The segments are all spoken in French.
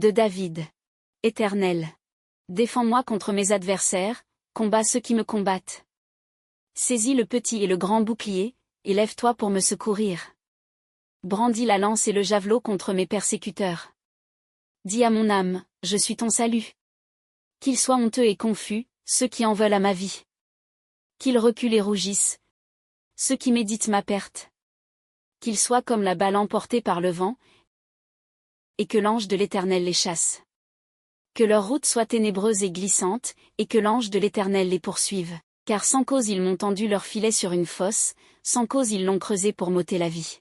De David. Éternel. Défends-moi contre mes adversaires, combats ceux qui me combattent. Saisis le petit et le grand bouclier, et lève-toi pour me secourir. Brandis la lance et le javelot contre mes persécuteurs. Dis à mon âme, je suis ton salut. Qu'ils soient honteux et confus, ceux qui en veulent à ma vie. Qu'ils reculent et rougissent, ceux qui méditent ma perte. Qu'ils soient comme la balle emportée par le vent, et que l'ange de l'Éternel les chasse. Que leur route soit ténébreuse et glissante, et que l'ange de l'Éternel les poursuive. Car sans cause ils m'ont tendu leur filet sur une fosse, sans cause ils l'ont creusé pour m'ôter la vie.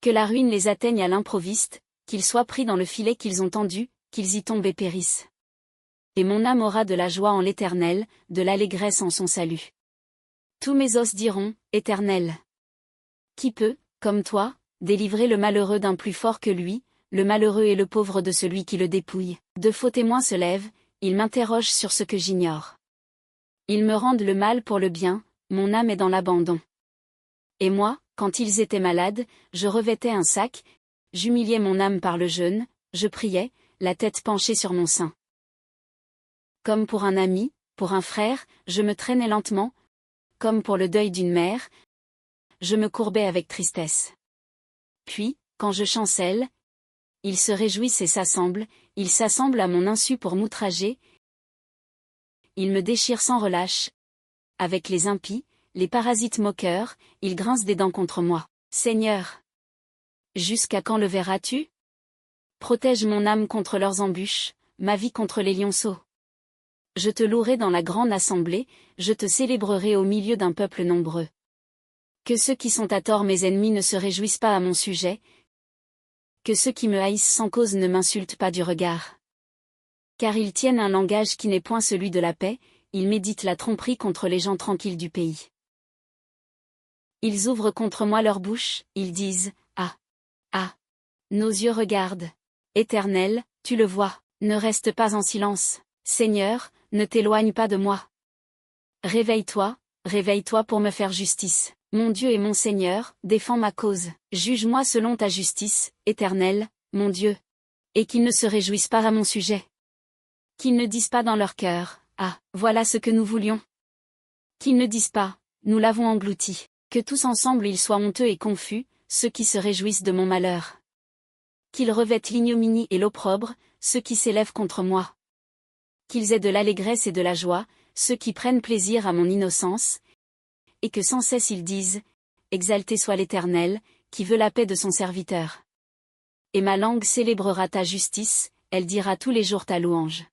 Que la ruine les atteigne à l'improviste, qu'ils soient pris dans le filet qu'ils ont tendu, qu'ils y tombent et périssent. Et mon âme aura de la joie en l'Éternel, de l'allégresse en son salut. Tous mes os diront, Éternel. Qui peut, comme toi, délivrer le malheureux d'un plus fort que lui, le malheureux et le pauvre de celui qui le dépouille? De faux témoins se lèvent, ils m'interrogent sur ce que j'ignore. Ils me rendent le mal pour le bien, mon âme est dans l'abandon. Et moi, quand ils étaient malades, je revêtais un sac, j'humiliais mon âme par le jeûne, je priais, la tête penchée sur mon sein. Comme pour un ami, pour un frère, je me traînais lentement, comme pour le deuil d'une mère, je me courbais avec tristesse. Puis, quand je chancelle, ils se réjouissent et ils s'assemblent à mon insu pour m'outrager, ils me déchirent sans relâche. Avec les impies, les parasites moqueurs, ils grincent des dents contre moi. Seigneur! Jusqu'à quand le verras-tu? Protège mon âme contre leurs embûches, ma vie contre les lionceaux. Je te louerai dans la grande assemblée, je te célébrerai au milieu d'un peuple nombreux. Que ceux qui sont à tort mes ennemis ne se réjouissent pas à mon sujet, que ceux qui me haïssent sans cause ne m'insultent pas du regard. Car ils tiennent un langage qui n'est point celui de la paix, ils méditent la tromperie contre les gens tranquilles du pays. Ils ouvrent contre moi leur bouche, ils disent, ah! Ah! Nos yeux regardent. Éternel, tu le vois, ne reste pas en silence. Seigneur, ne t'éloigne pas de moi. Réveille-toi, réveille-toi pour me faire justice. Mon Dieu et mon Seigneur, défends ma cause. Juge-moi selon ta justice, Éternel, mon Dieu. Et qu'ils ne se réjouissent pas à mon sujet. Qu'ils ne disent pas dans leur cœur, ah, voilà ce que nous voulions. Qu'ils ne disent pas, nous l'avons englouti. Que tous ensemble ils soient honteux et confus, ceux qui se réjouissent de mon malheur. Qu'ils revêtent l'ignominie et l'opprobre, ceux qui s'élèvent contre moi. Qu'ils aient de l'allégresse et de la joie, ceux qui prennent plaisir à mon innocence, et que sans cesse ils disent, exalté soit l'Éternel, qui veut la paix de son serviteur. Et ma langue célébrera ta justice, elle dira tous les jours ta louange.